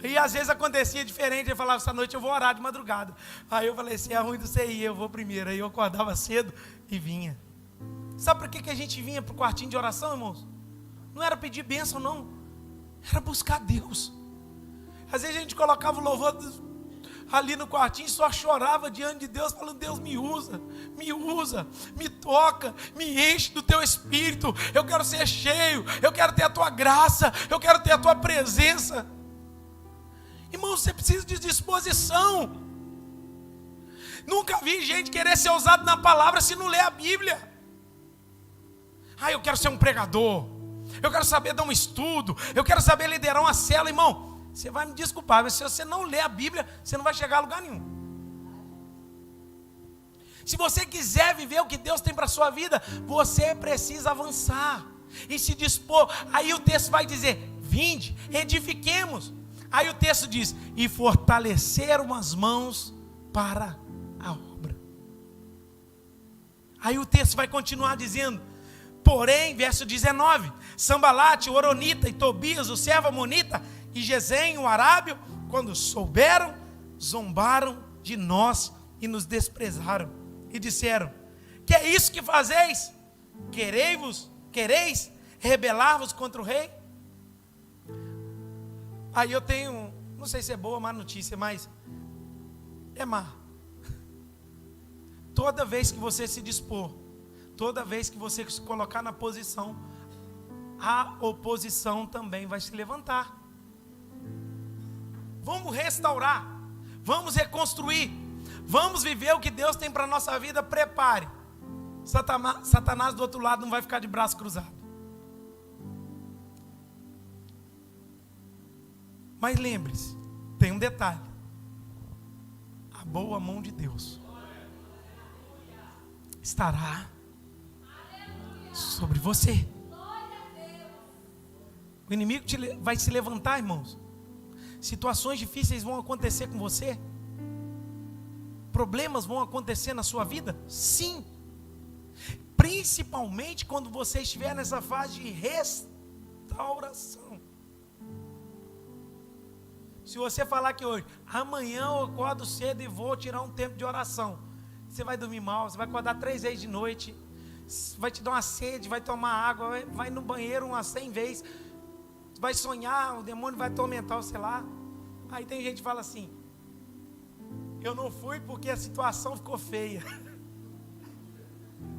[SPEAKER 1] E às vezes acontecia diferente, ele falava: essa noite eu vou orar de madrugada. Aí eu falei: se é ruim de você ir, eu vou primeiro. Aí eu acordava cedo e vinha. Sabe por que a gente vinha para o quartinho de oração, irmãos? Não era pedir bênção, não, era buscar Deus. Às vezes a gente colocava o louvor ali no quartinho e só chorava diante de Deus, falando: Deus, me usa, me toca, me enche do teu espírito, eu quero ser cheio, eu quero ter a tua graça, eu quero ter a tua presença. Irmão, você precisa de disposição. Nunca vi gente querer ser usado na palavra se não ler a Bíblia. Ah, eu quero ser um pregador, eu quero saber dar um estudo, eu quero saber liderar uma célula. Irmão, você vai me desculpar, mas se você não ler a Bíblia, você não vai chegar a lugar nenhum. Se você quiser viver o que Deus tem para a sua vida, você precisa avançar. e se dispor. Aí o texto vai dizer: vinde, edifiquemos. Aí o texto diz: e fortaleceram as mãos para a obra. Aí o texto vai continuar dizendo: porém, verso 19, Sambalate, o Horonita, e Tobias, o servo amonita, e Gesem, o arábio, quando souberam, zombaram de nós e nos desprezaram, e disseram: que é isso que fazeis? Quereis rebelar-vos contra o rei? Aí eu tenho, não sei se é boa ou má notícia, mas é má. Toda vez que você se dispor, toda vez que você se colocar na posição, a oposição também vai se levantar. Vamos restaurar, vamos reconstruir, vamos viver o que Deus tem para a nossa vida. Prepare. Satanás do outro lado não vai ficar de braço cruzado. Mas lembre-se, tem um detalhe: a boa mão de Deus estará sobre você. O inimigo vai se levantar, irmãos. Situações difíceis vão acontecer com você. Problemas vão acontecer na sua vida? Sim. Principalmente quando você estiver nessa fase de restauração. Se você falar que hoje, amanhã eu acordo cedo e vou tirar um tempo de oração, você vai dormir mal, você vai acordar 3 vezes de noite, vai te dar uma sede, vai tomar água, vai no banheiro umas 100 vezes, vai sonhar, o demônio vai atormentar, sei lá. Aí tem gente que fala assim: eu não fui porque a situação ficou feia.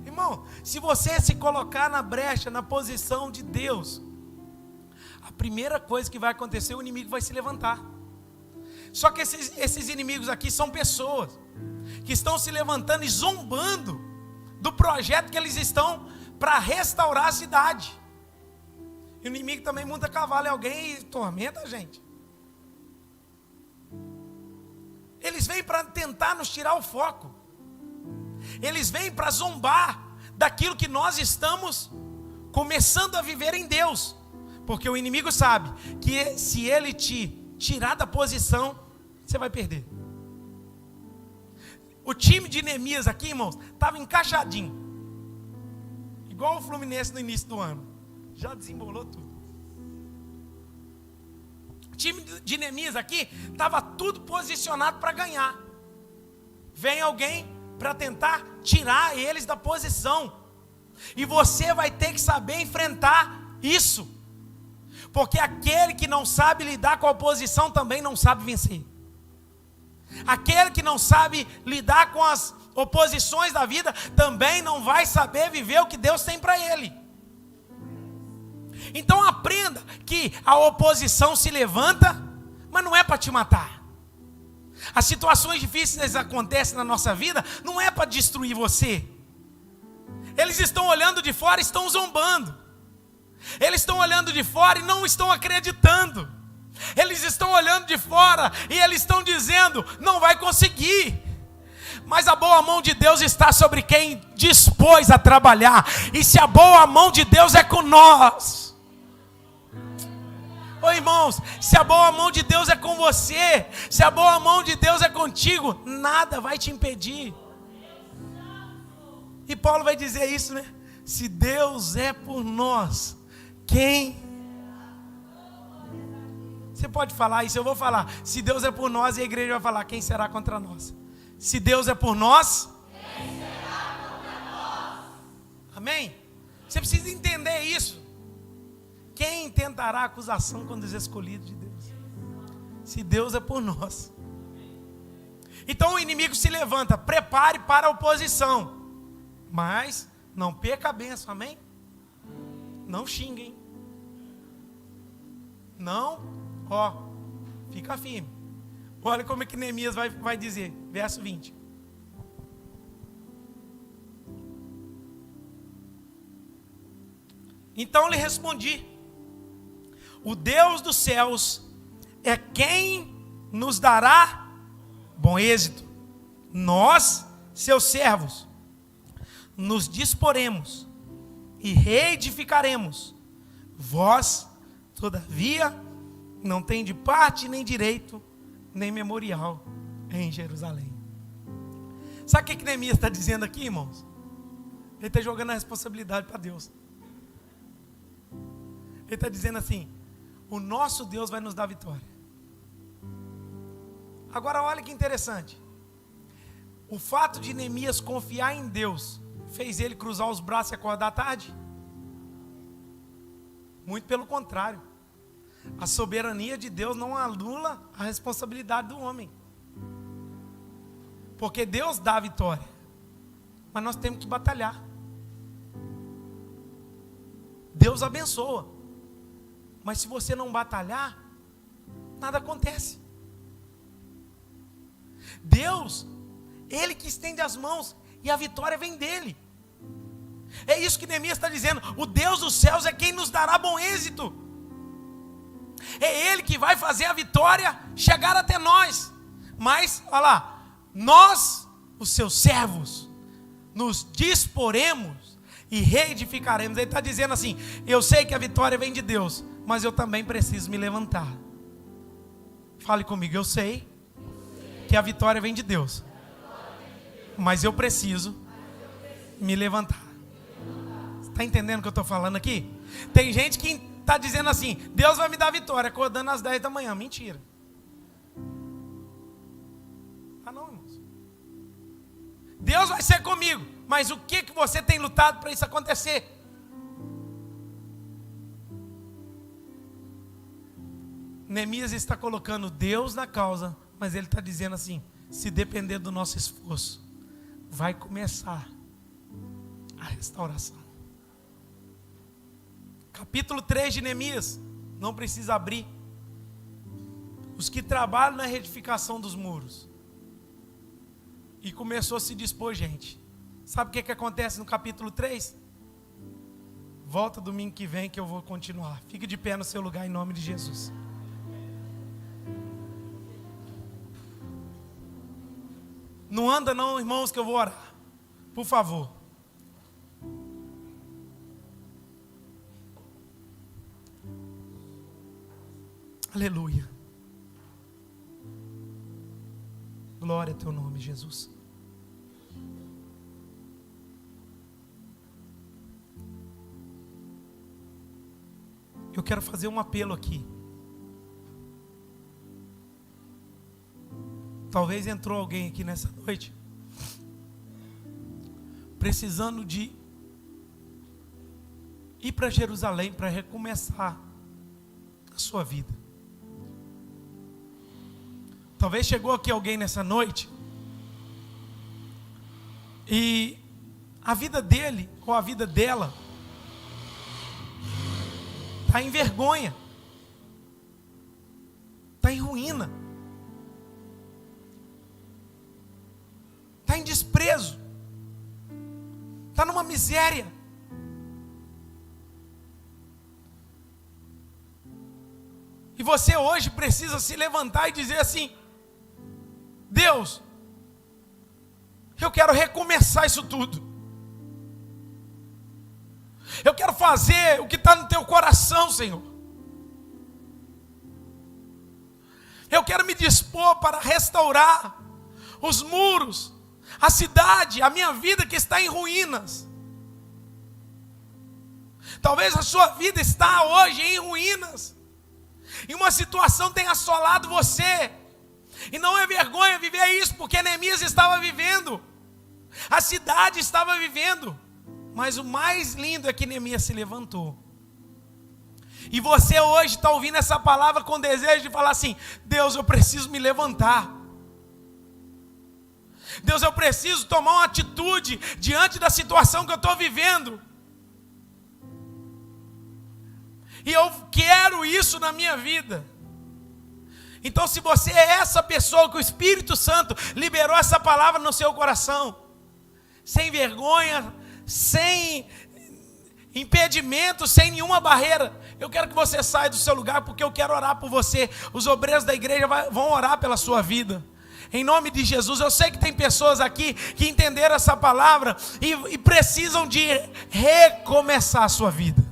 [SPEAKER 1] Irmão, se você se colocar na brecha, na posição de Deus, a primeira coisa que vai acontecer, o inimigo vai se levantar. Só que esses inimigos aqui são pessoas que estão se levantando e zombando do projeto que eles estão para restaurar a cidade. E o inimigo também monta cavalo em alguém e tormenta a gente. Eles vêm para tentar nos tirar o foco. Eles vêm para zombar daquilo que nós estamos começando a viver em Deus. Porque o inimigo sabe que se ele te tirar da posição, você vai perder. O time de Neemias aqui, irmãos, estava encaixadinho, igual o Fluminense no início do ano. Já desembolou tudo. O time de Neemias aqui estava tudo posicionado para ganhar. Vem alguém para tentar tirar eles da posição, e você vai ter que saber enfrentar isso. Porque aquele que não sabe lidar com a oposição também não sabe vencer. Aquele que não sabe lidar com as oposições da vida também não vai saber viver o que Deus tem para ele. Então aprenda que a oposição se levanta, mas não é para te matar. As situações difíceis acontecem na nossa vida, não é para destruir você. Eles estão olhando de fora e estão zombando. Eles estão olhando de fora e não estão acreditando. Eles estão olhando de fora e eles estão dizendo: não vai conseguir. Mas a boa mão de Deus está sobre quem dispôs a trabalhar. E se a boa mão de Deus é com nós, ô irmãos, se a boa mão de Deus é com você, se a boa mão de Deus é contigo, nada vai te impedir. E Paulo vai dizer isso, né? Se Deus é por nós, quem? Você pode falar isso, eu vou falar. Se Deus é por nós, e a igreja vai falar: quem será contra nós? Se Deus é por nós, quem será contra nós? Amém? Você precisa entender isso. Quem tentará acusação contra os escolhidos de Deus? Se Deus é por nós. Então o inimigo se levanta, prepare para a oposição, mas não perca a bênção, amém? Não xinguem. Não, fica firme. Olha como é que Neemias vai dizer, verso 20. Então lhe respondi: o Deus dos céus é quem nos dará bom êxito. Nós, seus servos, nos disporemos e reedificaremos. Vós, todavia, não tem de parte nem direito, nem memorial em Jerusalém. Sabe o que Neemias está dizendo aqui, irmãos? Ele está jogando a responsabilidade para Deus. Ele está dizendo assim: o nosso Deus vai nos dar vitória. Agora olha que interessante. O fato de Neemias confiar em Deus fez ele cruzar os braços e acordar à tarde? Muito pelo contrário. A soberania de Deus não anula a responsabilidade do homem. Porque Deus dá a vitória, mas nós temos que batalhar. Deus abençoa, mas se você não batalhar, nada acontece. Deus, Ele que estende as mãos e a vitória vem dEle. É isso que Neemias está dizendo: o Deus dos céus é quem nos dará bom êxito. É Ele que vai fazer a vitória chegar até nós. Mas, olha lá, nós, os seus servos, nos disporemos e reedificaremos. Ele está dizendo assim: eu sei que a vitória vem de Deus, mas eu também preciso me levantar. Fale comigo: eu sei que a vitória vem de Deus, mas eu preciso me levantar. Está entendendo o que eu estou falando aqui? Tem gente que está dizendo assim: Deus vai me dar vitória acordando às 10 da manhã. Mentira. Ah não, irmãos. Deus vai ser comigo, mas o que você tem lutado para isso acontecer? Neemias está colocando Deus na causa, mas ele está dizendo assim: se depender do nosso esforço, vai começar a restauração. Capítulo 3 de Neemias, não precisa abrir. Os que trabalham na reedificação dos muros. E começou a se dispor gente. Sabe o que acontece no capítulo 3? Volta domingo que vem que eu vou continuar. Fique de pé no seu lugar em nome de Jesus. Não anda não, irmãos, que eu vou orar. Por favor. Aleluia. Glória a teu nome, Jesus. Eu quero fazer um apelo aqui. Talvez entrou alguém aqui nessa noite precisando de ir para Jerusalém para recomeçar a sua vida. Talvez chegou aqui alguém nessa noite e a vida dele ou a vida dela está em vergonha, está em ruína, está em desprezo, está numa miséria. E você hoje precisa se levantar e dizer assim: Deus, eu quero recomeçar isso tudo. Eu quero fazer o que está no teu coração, Senhor. Eu quero me dispor para restaurar os muros, a cidade, a minha vida que está em ruínas. Talvez a sua vida está hoje em ruínas. E uma situação tem assolado você. E não é vergonha viver isso, porque Neemias estava vivendo. A cidade estava vivendo. Mas o mais lindo é que Neemias se levantou. E você hoje está ouvindo essa palavra com desejo de falar assim: Deus, eu preciso me levantar. Deus, eu preciso tomar uma atitude diante da situação que eu estou vivendo. E eu quero isso na minha vida. Então, se você é essa pessoa que o Espírito Santo liberou essa palavra no seu coração, sem vergonha, sem impedimento, sem nenhuma barreira, eu quero que você saia do seu lugar, porque eu quero orar por você. Os obreiros da igreja vão orar pela sua vida. Em nome de Jesus. Eu sei que tem pessoas aqui que entenderam essa palavra e precisam de recomeçar a sua vida.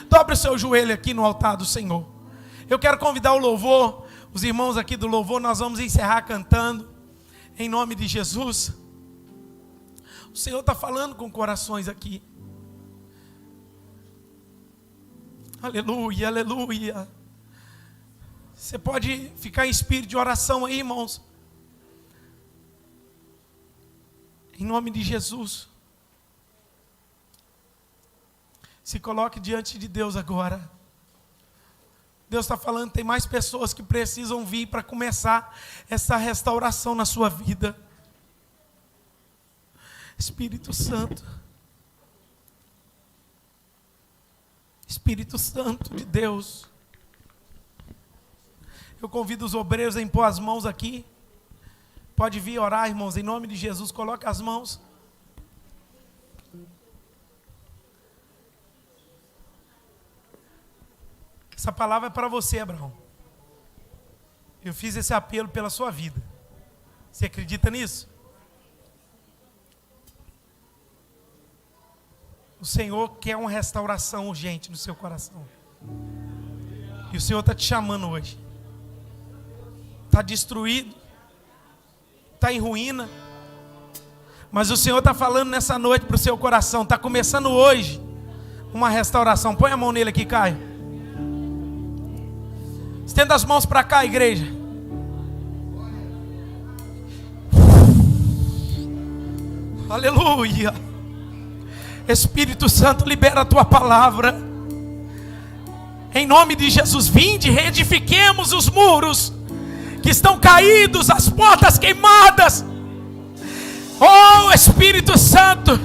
[SPEAKER 1] Dobre o seu joelho aqui no altar do Senhor. Eu quero convidar o louvor, os irmãos aqui do louvor. Nós vamos encerrar cantando, em nome de Jesus. O Senhor está falando com corações aqui. Aleluia, aleluia. Você pode ficar em espírito de oração aí, irmãos. Em nome de Jesus. Se coloque diante de Deus agora. Deus está falando, tem mais pessoas que precisam vir para começar essa restauração na sua vida. Espírito Santo. Espírito Santo de Deus. Eu convido os obreiros a impor as mãos aqui. Pode vir orar, irmãos, em nome de Jesus. Coloque as mãos. Essa palavra é para você, Abraão. Eu fiz esse apelo pela sua vida. Você acredita nisso? O Senhor quer uma restauração urgente no seu coração. E o Senhor está te chamando hoje. Está destruído. Está em ruína. Mas o Senhor está falando nessa noite para o seu coração. Está começando hoje uma restauração. Põe a mão nele aqui, Caio. Estenda as mãos para cá, igreja. Aleluia. Espírito Santo, libera a tua palavra. Em nome de Jesus, vinde, reedifiquemos os muros que estão caídos, as portas queimadas. Oh Espírito Santo,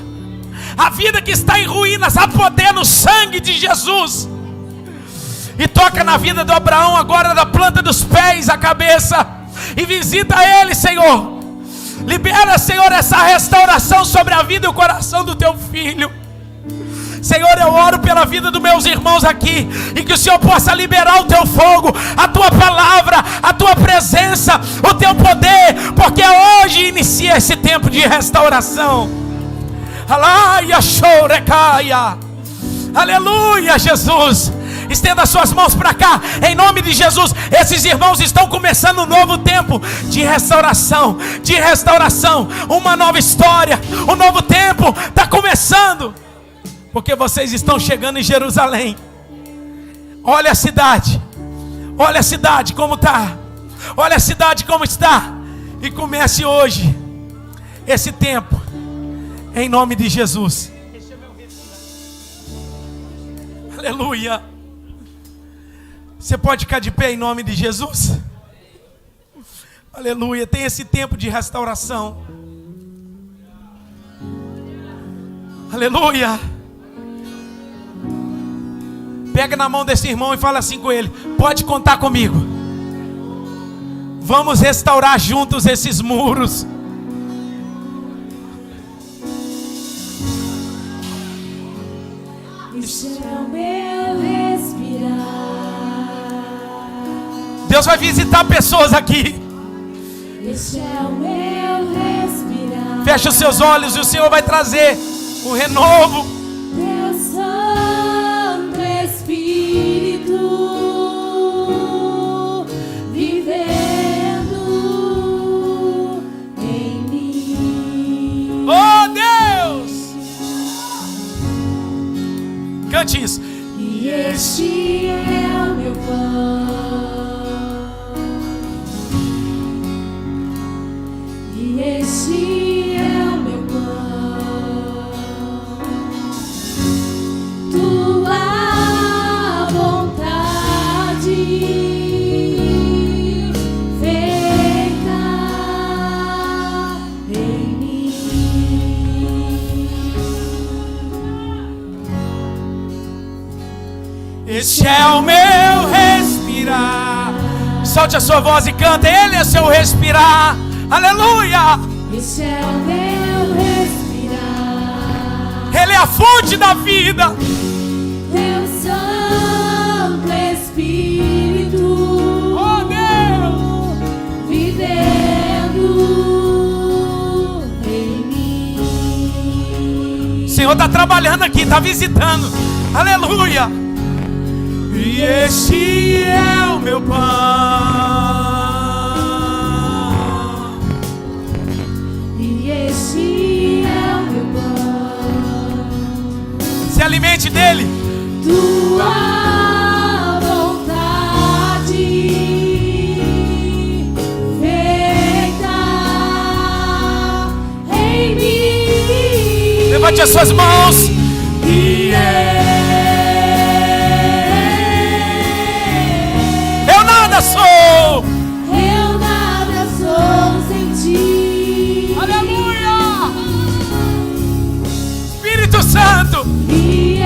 [SPEAKER 1] a vida que está em ruínas, há poder no sangue de Jesus. E toca na vida do Abraão agora, da planta dos pés à cabeça, e visita ele, Senhor. Libera, Senhor, essa restauração sobre a vida e o coração do teu filho. Senhor, eu oro pela vida dos meus irmãos aqui, e que o Senhor possa liberar o teu fogo, a tua palavra, a tua presença, o teu poder, porque hoje inicia esse tempo de restauração. Aleluia, Jesus. Estenda suas mãos para cá, em nome de Jesus. Esses irmãos estão começando um novo tempo de restauração, uma nova história, um novo tempo está começando, porque vocês estão chegando em Jerusalém. Olha a cidade como está, olha a cidade como está, e comece hoje esse tempo, em nome de Jesus. Aleluia. Você pode ficar de pé em nome de Jesus? Aleluia. Tem esse tempo de restauração. Aleluia. Pega na mão desse irmão e fala assim com ele: pode contar comigo. Vamos restaurar juntos esses muros.
[SPEAKER 2] Este é o meu respirar.
[SPEAKER 1] Deus vai visitar pessoas aqui.
[SPEAKER 2] Este é o meu respirar.
[SPEAKER 1] Fecha os seus olhos e o Senhor vai trazer o renovo.
[SPEAKER 2] Teu Santo Espírito vivendo em mim.
[SPEAKER 1] Oh Deus! Cante isso.
[SPEAKER 2] E este é o meu pão. E este é o meu pão. Tua vontade feita em mim.
[SPEAKER 1] Este é o meu respirar. Solte a sua voz e canta. Ele é seu respirar. Aleluia.
[SPEAKER 2] Este é o meu respirar.
[SPEAKER 1] Ele é a fonte da vida.
[SPEAKER 2] Teu Santo Espírito
[SPEAKER 1] Oh Deus,
[SPEAKER 2] viver
[SPEAKER 1] Senhor está trabalhando aqui, está visitando. Aleluia. E este é o meu pão.
[SPEAKER 2] E este é o meu pão.
[SPEAKER 1] Se alimente dele.
[SPEAKER 2] Tua vontade feita em mim.
[SPEAKER 1] Levante as suas mãos.
[SPEAKER 2] E
[SPEAKER 1] Eu nada sou.
[SPEAKER 2] eu nada sou sem ti.
[SPEAKER 1] Aleluia. Espírito Santo.
[SPEAKER 2] E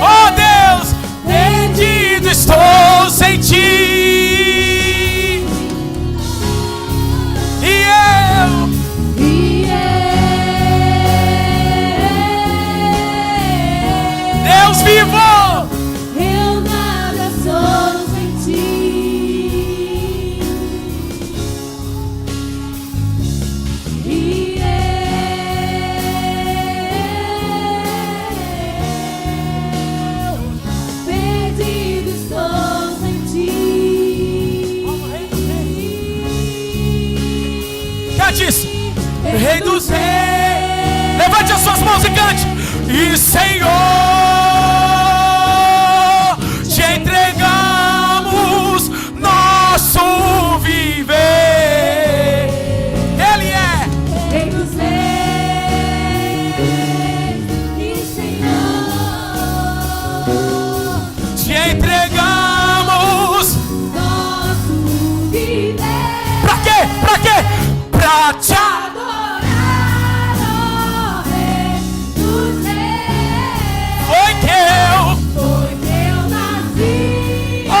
[SPEAKER 1] Oh Deus, perdido estou sem ti. E eu Deus vivo.
[SPEAKER 2] eu nada sou sem ti. E eu perdido estou sem ti.
[SPEAKER 1] Cante isso. Rei dos reis. Levante as suas mãos e cante. E Senhor, te entregamos nosso viver. Ele é.
[SPEAKER 2] Rei dos reis e Senhor,
[SPEAKER 1] Te entregamos.
[SPEAKER 2] nosso viver.
[SPEAKER 1] Pra quê? Pra quê? Pra te
[SPEAKER 2] Adorar, ó Rei dos reis.
[SPEAKER 1] Foi que
[SPEAKER 2] Foi que eu nasci,
[SPEAKER 1] ó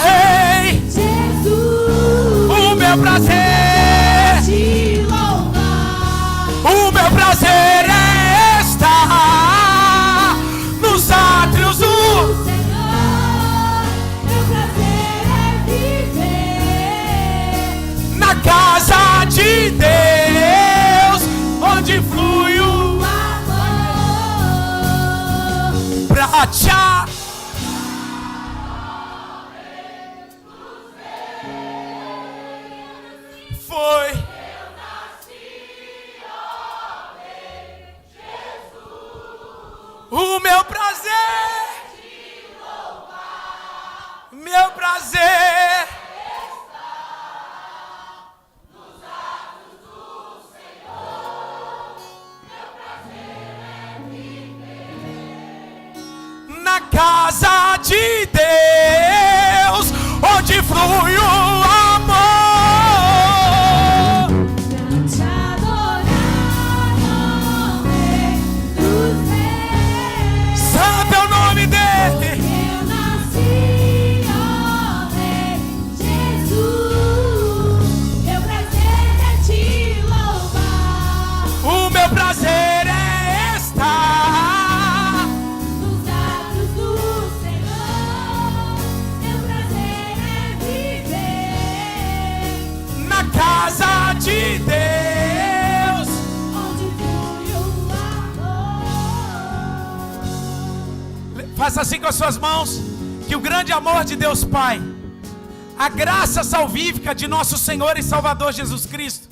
[SPEAKER 1] Rei,
[SPEAKER 2] Jesus,
[SPEAKER 1] o meu prazer,
[SPEAKER 2] te louvar.
[SPEAKER 1] o meu prazer é estar nos átrios do.
[SPEAKER 2] Senhor, meu prazer é viver
[SPEAKER 1] Na casa de Deus, onde flui o
[SPEAKER 2] amor.
[SPEAKER 1] pra te a- Foi. O meu prazer, meu prazer. Na casa de Deus, onde flui o amor.
[SPEAKER 2] Pra te adorar, ó Rei dos reis.
[SPEAKER 1] Santo é o nome dele.
[SPEAKER 2] Eu nasci, ó Rei Jesus. Meu prazer é te louvar.
[SPEAKER 1] O meu prazer é estar
[SPEAKER 2] Nos atos do Senhor, meu prazer é viver
[SPEAKER 1] na casa de Deus.
[SPEAKER 2] onde flui o amor.
[SPEAKER 1] Faça assim com as suas mãos. Que o grande amor de Deus Pai, a graça salvífica de nosso Senhor e Salvador Jesus Cristo,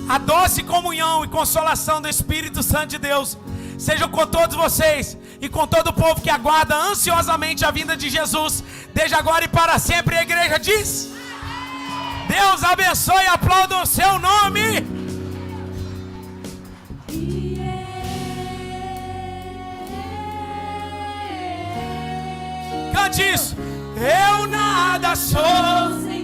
[SPEAKER 1] a doce comunhão e consolação do Espírito Santo de Deus sejam com todos vocês e com todo o povo que aguarda ansiosamente a vinda de Jesus, desde agora e para sempre. A igreja diz: Deus abençoe e aplauda o seu nome. Cante isso. Eu nada sou
[SPEAKER 2] Sem